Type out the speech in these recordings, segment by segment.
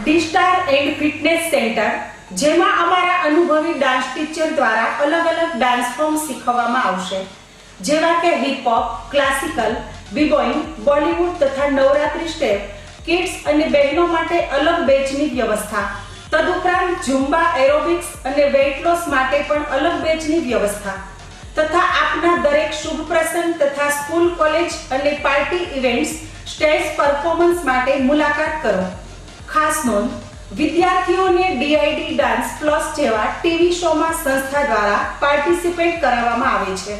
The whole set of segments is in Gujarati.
D star and fitness centre, જેમાં અમારા અનુભવી ડાન્સ ટીચર દ્વારા અલગ અલગ ડાન્સ ફોર્મ શીખવવામાં આવશે, જેવા કે હિપ હોપ, ક્લાસિકલ, બી-બોઇંગ, બોલિવૂડ તથા નવરાત્રી સ્ટેપ. કિડ્સ અને બહેનો માટે અલગ બેચની વ્યવસ્થા. તદુપરાંત ઝુમ્બા, એરોબિક્સ અને વેઇટ લોસ માટે પણ અલગ બેચની વ્યવસ્થા તથા આપના દરેક શુભ પ્રસંગ તથા સ્કૂલ, કોલેજ અને પાર્ટી ઇવેન્ટ્સ, સ્ટેજ પરફોર્મન્સ માટે મુલાકાત કરો. ખાસ નોંધ, વિદ્યાર્થીઓને ડીઆઈડી ડાન્સ પ્લસ જેવા ટીવી શોમાં સંસ્થા દ્વારા પાર્ટિસિપેટ કરાવવામાં આવે છે.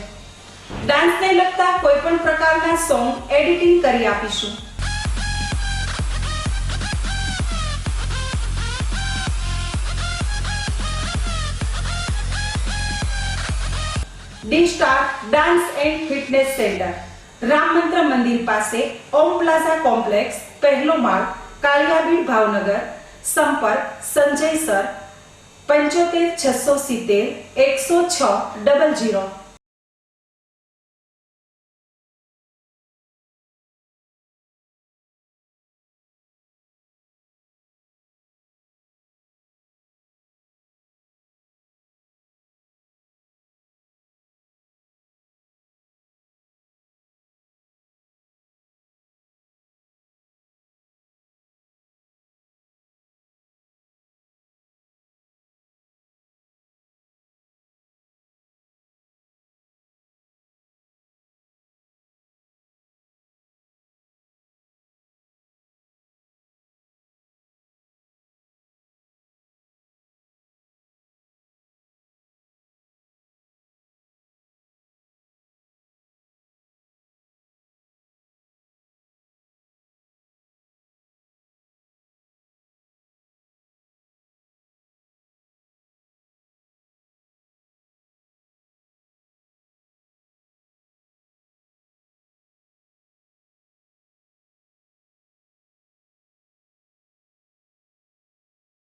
ડાન્સને લગતા કોઈ પણ પ્રકારના સોંગ એડિટિંગ કરી આપીશું. D star dance and fitness centre, Ram મંત્ર મંદિર પાસે, ઓમ પ્લાઝા કોમ્પ્લેક્સ, પહેલો માળ, કાળિયાબીડ, ભાવનગર. સંપર્ક સંજય સર, 75 670 106 00.